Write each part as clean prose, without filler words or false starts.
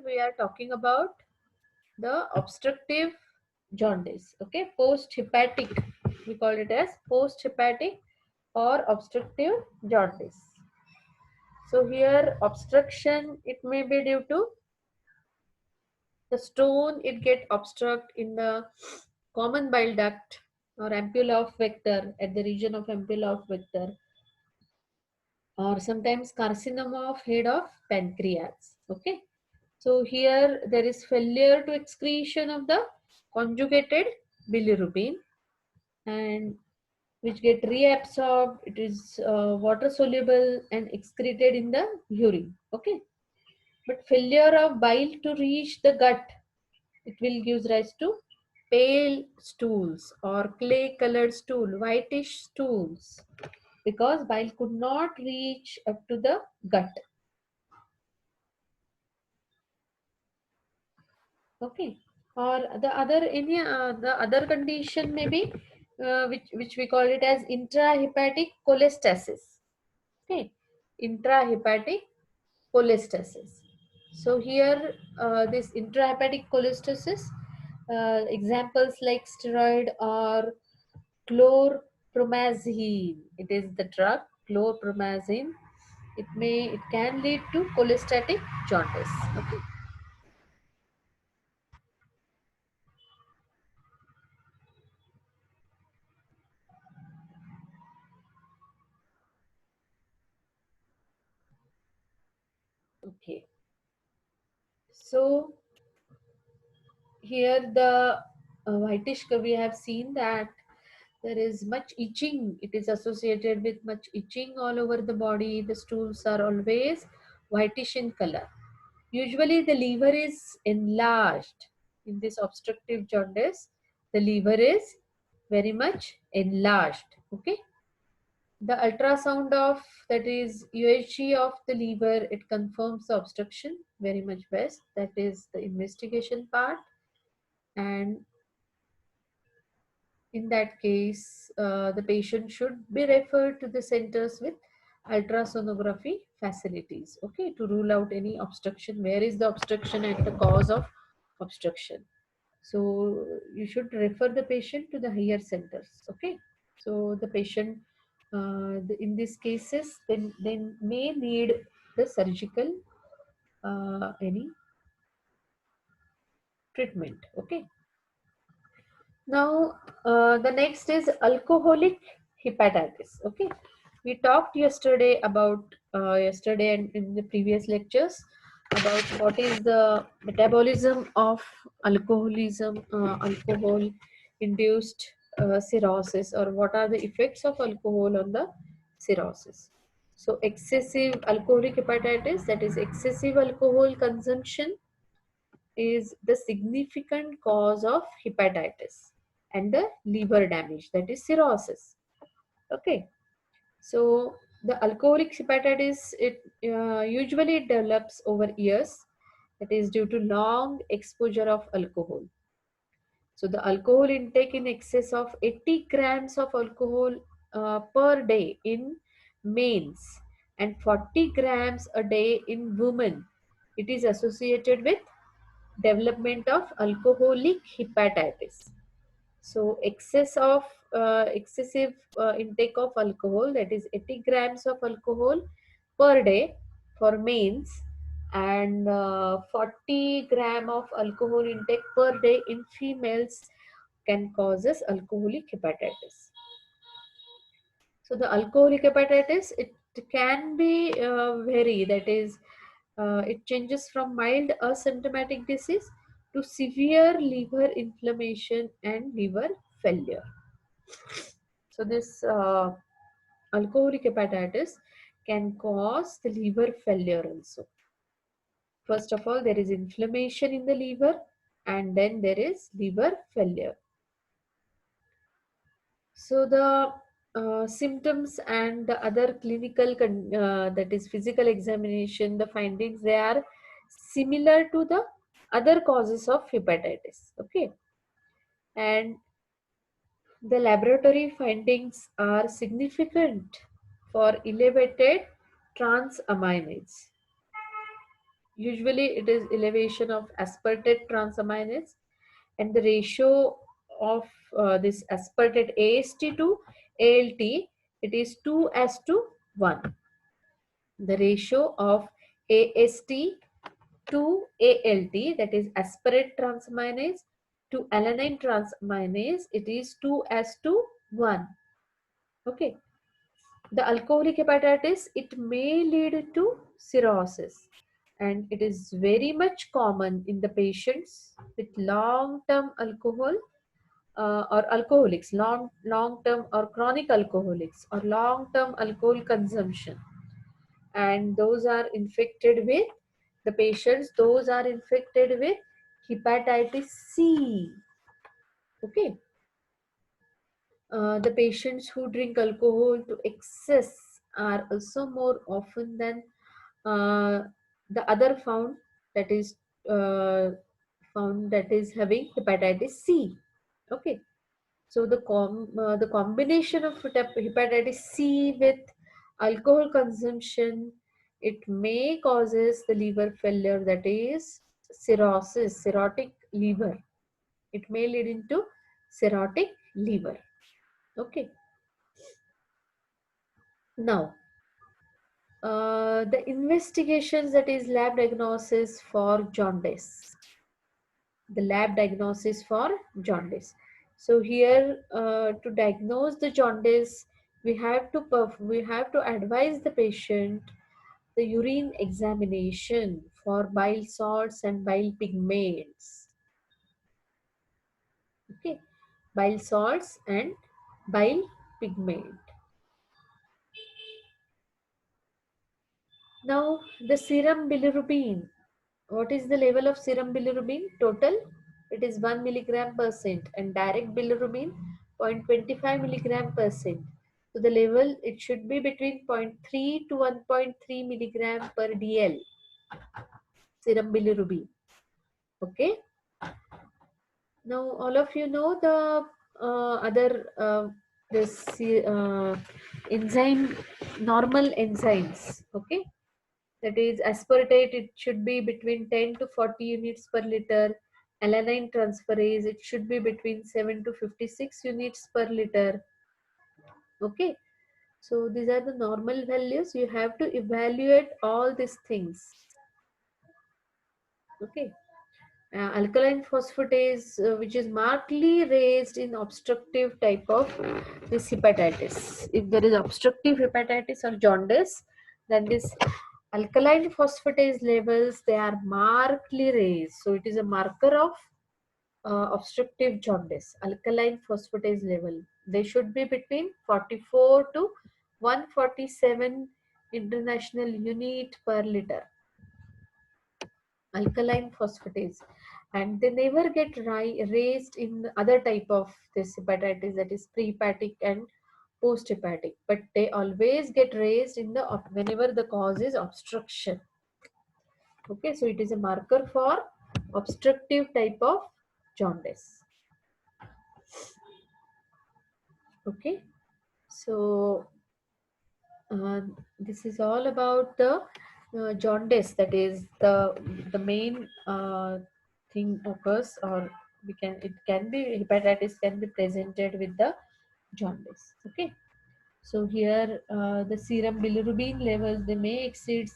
we are talking about the obstructive jaundice. Okay, post-hepatic. We call it as post-hepatic or obstructive jaundice. So here obstruction, it may be due to the stone, it get obstruct in the common bile duct or ampulla of Vector, at the region of ampulla of Vector, or sometimes carcinoma of head of pancreas. Okay, so here there is failure to excretion of the conjugated bilirubin, and which get reabsorbed. It is water soluble and excreted in the urine. Okay, but failure of bile to reach the gut, it will give rise to pale stools or clay colored stool, whitish stools, because bile could not reach up to the gut. Okay, or the other condition may be which we call it as intrahepatic cholestasis. Okay, intrahepatic cholestasis. So here this intrahepatic cholestasis, examples like steroid or chlorpromazine. It is the drug chlorpromazine. It can lead to cholestatic jaundice. Okay. Okay. So here the whitish, we have seen that there is much itching. It is associated with much itching all over the body. The stools are always whitish in color. Usually the liver is enlarged. In this obstructive jaundice, the liver is very much enlarged. Okay, the ultrasound of, that is UHG of the liver, it confirms the obstruction very much best. That is the investigation part. And in that case, the patient should be referred to the centers with ultrasonography facilities, okay, to rule out any obstruction. Where is the obstruction and the cause of obstruction? So you should refer the patient to the higher centers. Okay, so the patient in these cases then may need the surgical any treatment. Okay, now the next is alcoholic hepatitis. Okay, we talked yesterday about yesterday and in the previous lectures about what is the metabolism of alcohol induced cirrhosis, or what are the effects of alcohol on the cirrhosis. So excessive alcoholic hepatitis, that is excessive alcohol consumption, is the significant cause of hepatitis and the liver damage, that is cirrhosis. Okay, so the alcoholic hepatitis, it usually develops over years. That is due to long exposure of alcohol. So the alcohol intake in excess of 80 grams of alcohol per day in males and 40 grams a day in women, it is associated with development of alcoholic hepatitis. So excessive intake of alcohol, that is 80 grams of alcohol per day for males, and 40 gram of alcohol intake per day in females, can causes alcoholic hepatitis. So the alcoholic hepatitis, it can be vary. That is, it changes from mild asymptomatic disease to severe liver inflammation and liver failure. So this alcoholic hepatitis can cause the liver failure also. First of all, there is inflammation in the liver, and then there is liver failure. So the symptoms and the other that is physical examination, the findings, they are similar to the other causes of hepatitis. Okay, and the laboratory findings are significant for elevated transaminases. Usually it is elevation of aspartate transaminase, and the ratio of this aspartate AST to ALT, it is 2 as to 1. The ratio of AST to ALT, that is aspartate transaminase to alanine transaminase, it is 2 as to 1. Okay. The alcoholic hepatitis, it may lead to cirrhosis, and it is very much common in the patients with long-term alcohol or alcoholics, long-term or chronic alcoholics or long-term alcohol consumption, and those are infected with the patients. Those are infected with hepatitis C. Okay. The patients who drink alcohol to excess are also more often than uh, the other that is uh, found that is having hepatitis C. Okay, so the combination of hepatitis C with alcohol consumption, it may causes the liver failure, that is cirrhosis, cirrhotic liver. It may lead into cirrhotic liver. Okay. Now, the investigations, that is lab diagnosis for jaundice. The lab diagnosis for jaundice. So here, to diagnose the jaundice, we have to advise the patient the urine examination for bile salts and bile pigments. Okay, bile salts and bile pigment. Now, the serum bilirubin. What is the level of serum bilirubin? Total, it is 1 milligram per cent, and direct bilirubin 0.25 milligram per cent. So the level, it should be between zero point 0.3 to 1.3 milligram per dl serum bilirubin. Okay. Now all of you know the other this enzyme, normal enzymes. Okay, that is aspartate, it should be between 10 to 40 units per liter. Alanine transferase, it should be between 7 to 56 units per liter. Okay, so these are the normal values. You have to evaluate all these things. Okay. Alkaline phosphatase, which is markedly raised in obstructive type of this hepatitis. If there is obstructive hepatitis or jaundice, then this alkaline phosphatase levels, they are markedly raised. So it is a marker of obstructive jaundice. Alkaline phosphatase level, they should be between 44 to 147 international unit per liter. Alkaline phosphatase, and they never get raised in other type of this hepatitis, that is pre-hepatic and post-hepatic, but they always get raised in the whenever the cause is obstruction. Okay, so it is a marker for obstructive type of jaundice. Okay, so this is all about the jaundice, that is the main thing occurs, or we can, it can be, hepatitis can be presented with the jaundice. Okay, so here the serum bilirubin levels, they may exceed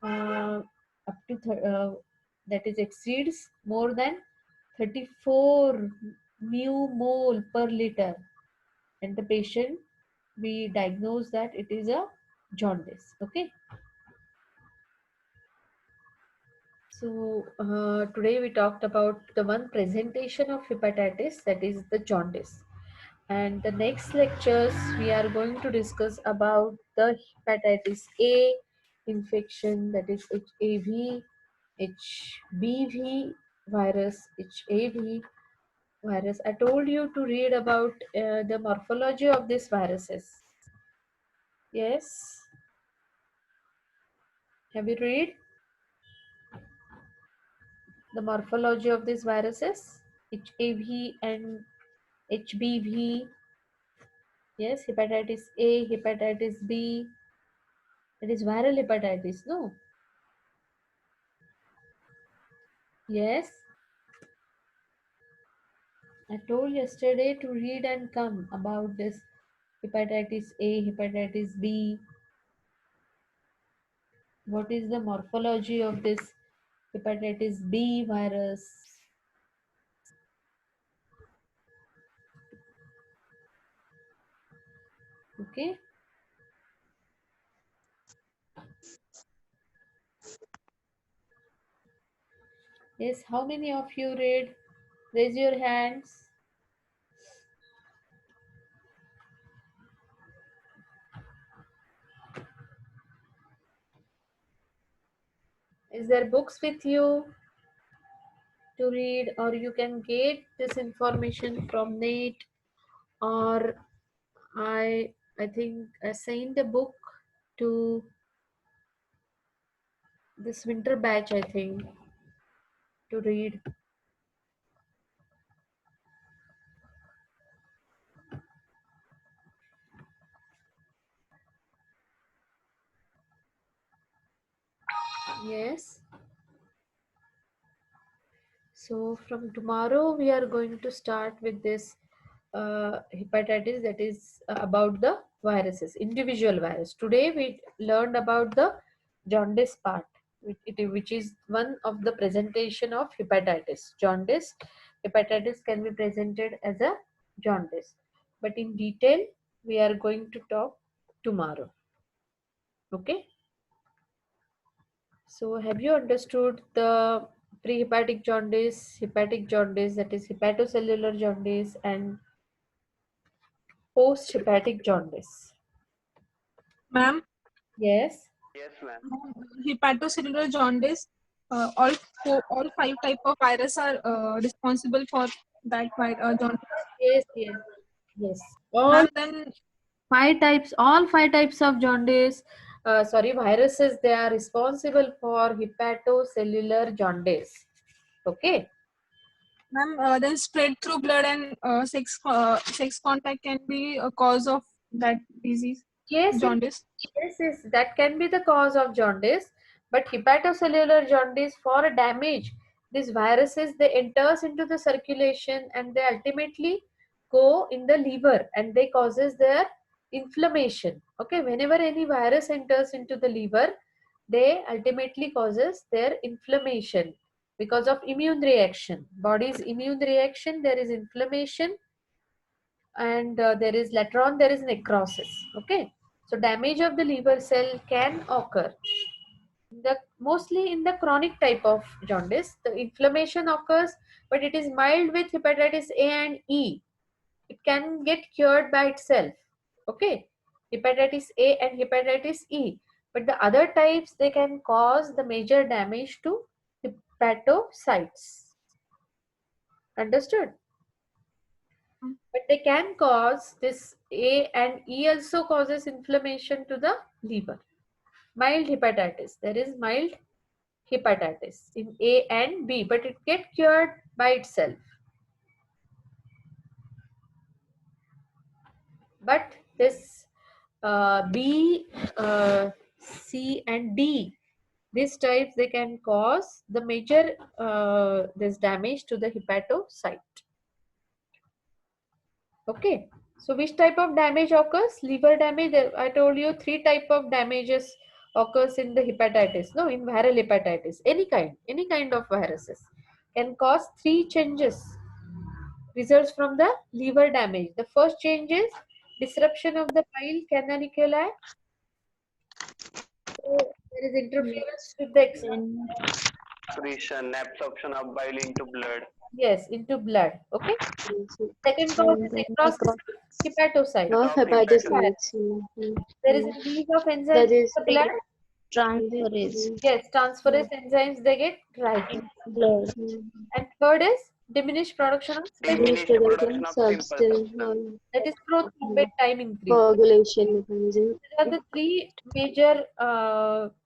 uh, up to that is exceeds more than 34 mu mole per liter, and the patient, we diagnose that it is a jaundice. Okay, so today we talked about the one presentation of hepatitis, that is the jaundice, and the next lectures we are going to discuss about the hepatitis A infection, that is HAV, HBV virus, HAV virus. I told you to read about the morphology of these viruses. Yes, have you read the morphology of these viruses? HAV and HBV. Yes, hepatitis A, hepatitis B. It is viral hepatitis, no? Yes, I told yesterday to read and come about this hepatitis A, hepatitis B. What is the morphology of this hepatitis B virus? Okay. Yes, how many of you read? Raise your hands. Is there books with you to read, or you can get this information from net, or I think assigned a book to this winter batch, I think, to read. Yes. So from tomorrow we are going to start with this hepatitis, that is about the viruses, individual virus. Today we learned about the jaundice part, which is one of the presentation of hepatitis. Jaundice, hepatitis can be presented as a jaundice, but in detail we are going to talk tomorrow. Okay. So have you understood the prehepatic jaundice, hepatic jaundice, that is hepatocellular jaundice, and post-hepatic jaundice? Ma'am, Yes. Yes, ma'am. hepatocellular jaundice, all five type of virus are responsible for that jaundice. Yes, yes, yes. All Ma'am, then all five types of jaundice, viruses, they are responsible for hepatocellular jaundice. Okay. ma'am, then spread through blood and sex contact can be a cause of that disease, Yes, jaundice. yes, that can be the cause of jaundice, but hepatocellular jaundice, for a damage, these viruses, they enters into the circulation and they ultimately go in the liver and they causes their inflammation. Okay, whenever any virus enters into the liver, they ultimately causes their inflammation because of immune reaction. Body's immune reaction, there is inflammation, and there is later on there is necrosis. Okay, so damage of the liver cell can occur mostly in the chronic type of jaundice. The inflammation occurs, but it is mild with hepatitis A and E. It can get cured by itself. Okay, hepatitis A and hepatitis E, but the other types, they can cause the major damage to hepatocytes. Understood? But they can cause this A and E also causes inflammation to the liver. Mild hepatitis. There is mild hepatitis in A and B, but it gets cured by itself. But this B, C, and D, these types, they can cause the major this damage to the hepatocyte. Okay, so which type of damage occurs? Liver damage. I told you three type of damages occurs in the hepatitis. No, in viral hepatitis, any kind of viruses can cause three changes. Results from the liver damage. The first change is disruption of the bile canaliculi. So there is interference with the Excretion, absorption of bile into blood. yes, into blood. Okay. Second cause is necrosis of hepatocyte. Of hepatocytes. There is release of enzymes That in is the blood. transferase Yes, transferase enzymes, they get rising. blood. And third is diminished production of Diminished specific, production of simple substance substance. that is prothrombate time increase. coagulation mechanism. These are the three major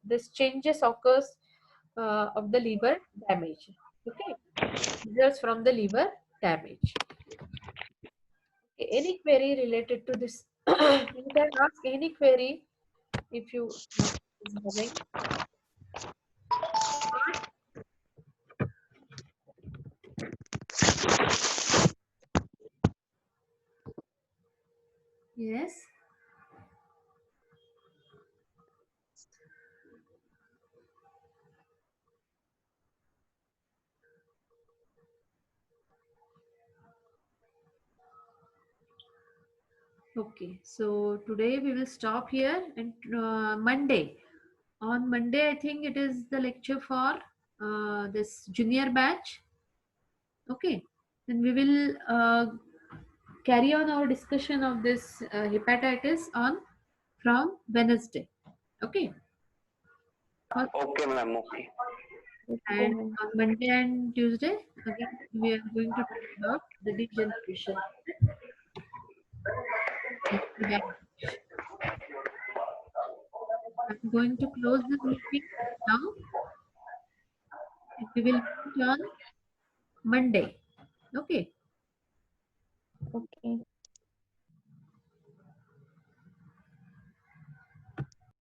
this changes occurs of the liver damage. Okay, results from the liver damage. Okay, any query related to this? You can ask any query if you is having. Yes. Okay, so today we will stop here, and Monday. On Monday, I think it is the lecture for this junior batch. Okay, then we will carry on our discussion of this hepatitis on from Wednesday. Okay, Okay, ma'am. Okay. and on Monday and Tuesday, again we are going to talk about the degeneration. I'm going to close this meeting now, and we will meet on Monday. Okay. Okay.